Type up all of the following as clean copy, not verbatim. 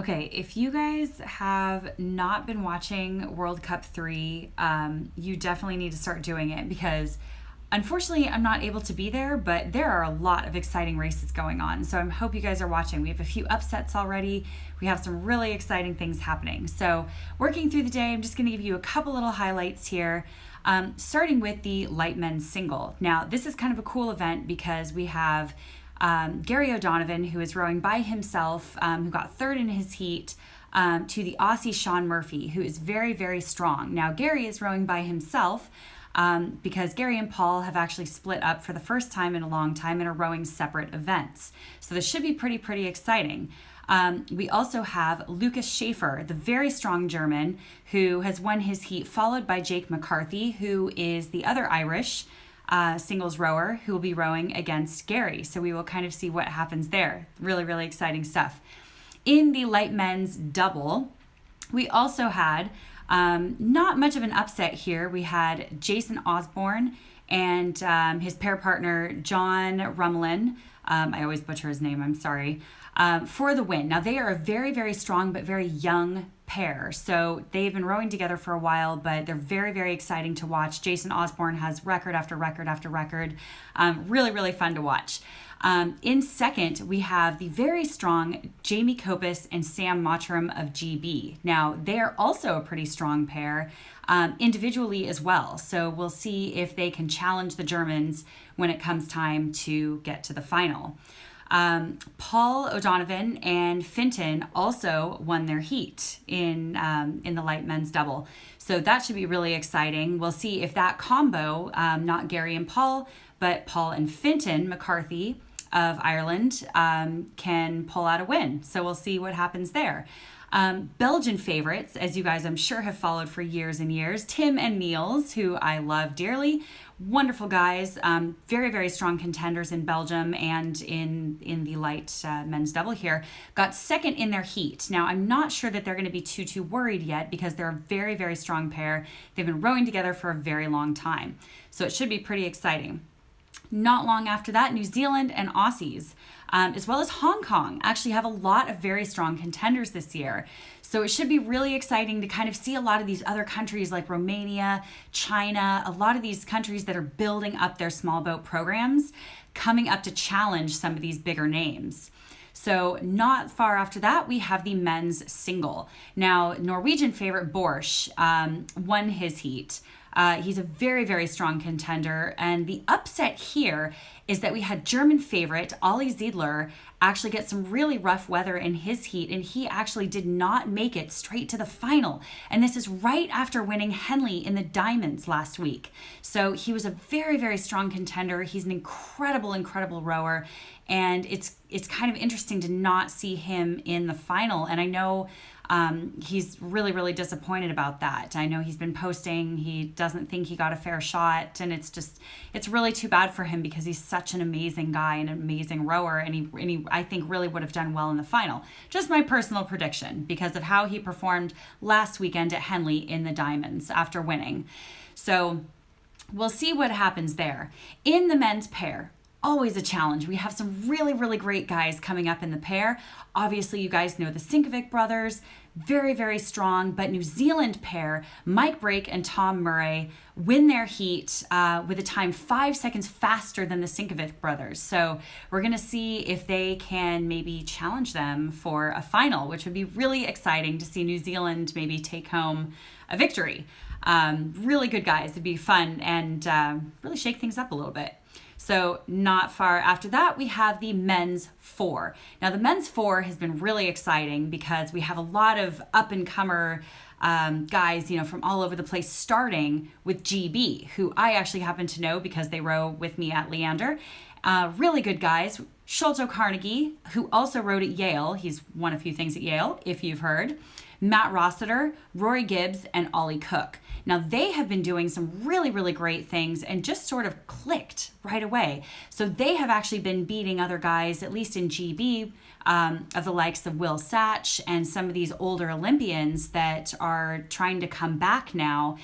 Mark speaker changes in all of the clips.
Speaker 1: Okay, if you guys have not been watching World Cup 3, you definitely need to start doing it because unfortunately I'm not able to be there, but there are a lot of exciting races going on. So I hope you guys are watching. We have a few upsets already. We have some really exciting things happening. So working through the day, I'm just going to give you a couple little highlights here. Starting with the light men's single. Now, this is kind of a cool event because we have Gary O'Donovan, who is rowing by himself, who got third in his heat, to the Aussie Sean Murphy, who is very, very strong. Now, Gary is rowing by himself because Gary and Paul have actually split up for the first time in a long time and are rowing separate events. So this should be pretty exciting. We also have Lucas Schaefer, the very strong German, who has won his heat, followed by Jake McCarthy, who is the other Irish singles rower who will be rowing against Gary. So we will kind of see what happens there. Really exciting stuff. In the light men's double, we also had not much of an upset here. We had Jason Osborne and his pair partner, John Rummelin. I always butcher his name, I'm sorry. For the win. Now, they are a very strong but very young pair. So they've been rowing together for a while, but they're very exciting to watch. Jason Osborne has record after record. Really fun to watch. In second, we have the very strong Jamie Kopis and Sam Mottram of GB. Now, they are also a pretty strong pair individually as well. So we'll see if they can challenge the Germans when it comes time to get to the final. Paul O'Donovan and Finton also won their heat in the light men's double. So that should be really exciting. We'll see if that combo, not Gary and Paul, but Paul and Finton McCarthy of Ireland, can pull out a win. So we'll see what happens there. Belgian favorites, as you guys I'm sure have followed for years and years, Tim and Niels, who I love dearly. Wonderful guys, very strong contenders in Belgium and in the light men's double here. Got second in their heat. Now, I'm not sure that they're going to be too worried yet because they're a very strong pair. They've been rowing together for a very long time. So it should be pretty exciting. Not long after that, New Zealand and Aussies, as well as Hong Kong, actually have a lot of very strong contenders this year. So it should be really exciting to kind of see a lot of these other countries like Romania, China, a lot of these countries that are building up their small boat programs, coming up to challenge some of these bigger names. So not far after that, we have the men's single. Now, Norwegian favorite Borsch won his heat. He's a very strong contender. And the upset here is that we had German favorite Ollie Ziedler actually get some really rough weather in his heat, and he actually did not make it straight to the final. And this is right after winning Henley in the Diamonds last week. So he was a very strong contender. He's an incredible rower. And it's kind of interesting to not see him in the final. And I know he's really disappointed about that. I know he's been posting, he doesn't think he got a fair shot, and it's really too bad for him because he's such an amazing guy and an amazing rower, and he I think really would have done well in the final. Just my personal prediction because of how he performed last weekend at Henley in the Diamonds after winning. So we'll see what happens there. In the men's pair, always a challenge. We have some really great guys coming up in the pair. Obviously, you guys know the Sinkovic brothers, very strong, but New Zealand pair, Mike Brake and Tom Murray, win their heat with a time 5 seconds faster than the Sinkovic brothers. So we're going to see if they can maybe challenge them for a final, which would be really exciting to see New Zealand maybe take home a victory. Really good guys. It'd be fun and really shake things up a little bit. So not far after that, we have the men's four. Now, the men's four has been really exciting because we have a lot of up-and-comer guys, from all over the place, starting with GB, who I actually happen to know because they row with me at Leander. Really good guys. Sholto Carnegie, who also rowed at Yale. He's won a few things at Yale, if you've heard. Matt Rossiter, Rory Gibbs, and Ollie Cook. Now, they have been doing some really great things and just sort of clicked right away. So they have actually been beating other guys, at least in GB, of the likes of Will Satch and some of these older Olympians that are trying to come back now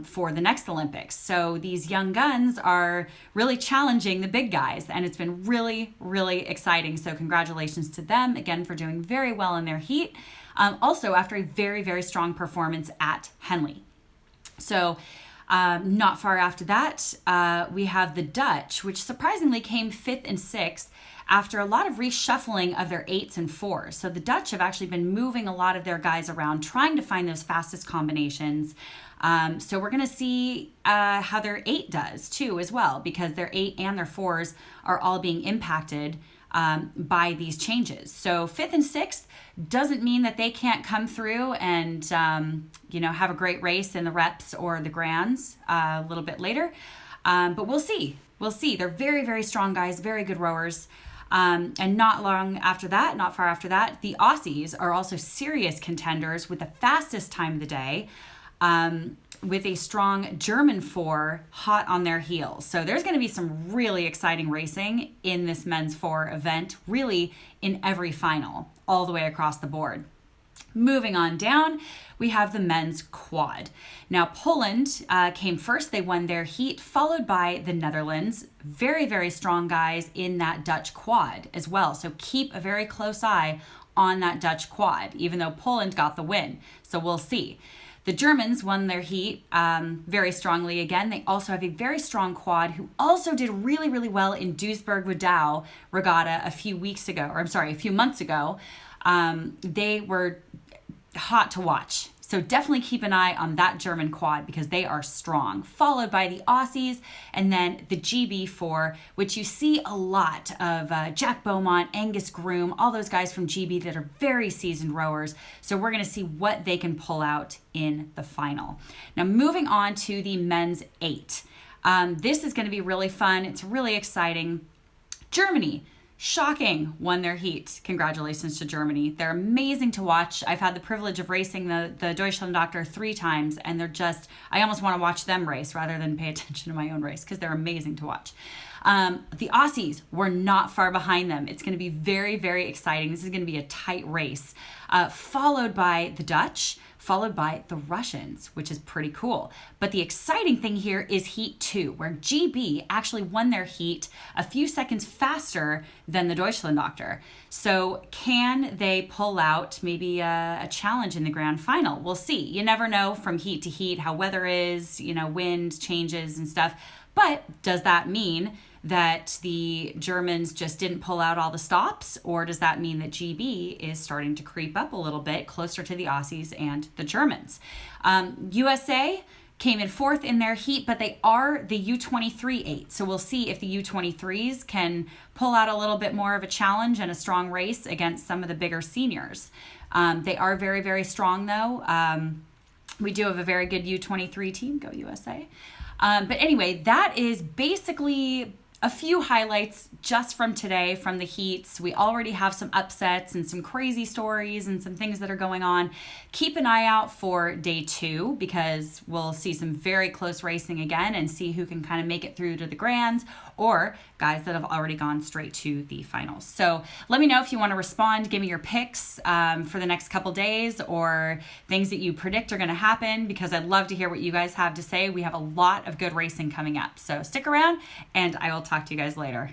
Speaker 1: for the next Olympics. So these young guns are really challenging the big guys, and it's been really, really exciting. So congratulations to them again for doing very well in their heat. Also, after a very, very strong performance at Henley. So not far after that, we have the Dutch, which surprisingly came 5th and 6th after a lot of reshuffling of their 8s and 4s. So the Dutch have actually been moving a lot of their guys around, trying to find those fastest combinations. So we're going to see how their 8 does too as well, because their 8 and their 4s are all being impacted by these changes. So 5th and 6th doesn't mean that they can't come through and have a great race in the reps or the grands a little bit later. But we'll see. They're very, very strong guys, very good rowers. And not far after that, the Aussies are also serious contenders with the fastest time of the day, with a strong German 4 hot on their heels. So there's going to be some really exciting racing in this men's 4 event, really in every final, all the way across the board. Moving on down, we have the men's quad. Now, Poland came first. They won their heat, followed by the Netherlands. Very, very strong guys in that Dutch quad as well. So keep a very close eye on that Dutch quad, even though Poland got the win. So we'll see. The Germans won their heat very strongly again. They also have a very strong quad who also did really, really well in Duisburg-Wedau Regatta a few months ago. They were hot to watch. So definitely keep an eye on that German quad because they are strong, followed by the Aussies and then the GB4, which you see a lot of Jack Beaumont, Angus Groom, all those guys from GB that are very seasoned rowers. So we're going to see what they can pull out in the final. Now moving on to the men's 8. This is going to be really fun. It's really exciting. Germany. Shocking, won their heat. Congratulations to Germany. They're amazing to watch. I've had the privilege of racing the Deutschland-Doktor 3 times, and I almost want to watch them race rather than pay attention to my own race because they're amazing to watch. The Aussies were not far behind them. It's going to be very, very exciting. This is going to be a tight race, followed by the Dutch, followed by the Russians, which is pretty cool. But the exciting thing here is Heat 2, where GB actually won their heat a few seconds faster than the Deutschland-Doktor. So can they pull out maybe a challenge in the grand final? We'll see. You never know from heat to heat how weather is, wind changes and stuff. But does that mean that the Germans just didn't pull out all the stops, or does that mean that GB is starting to creep up a little bit closer to the Aussies and the Germans? USA came in 4th in their heat, but they are the U23 8. So we'll see if the U23s can pull out a little bit more of a challenge and a strong race against some of the bigger seniors. They are very, very strong though. We do have a very good U23 team, go USA. But anyway, that is basically a few highlights just from today, from the heats. We already have some upsets and some crazy stories and some things that are going on. Keep an eye out for day 2 because we'll see some very close racing again and see who can kind of make it through to the grands or guys that have already gone straight to the finals. So let me know if you want to respond. Give me your picks for the next couple days or things that you predict are going to happen because I'd love to hear what you guys have to say. We have a lot of good racing coming up. So stick around and I will talk to you guys later.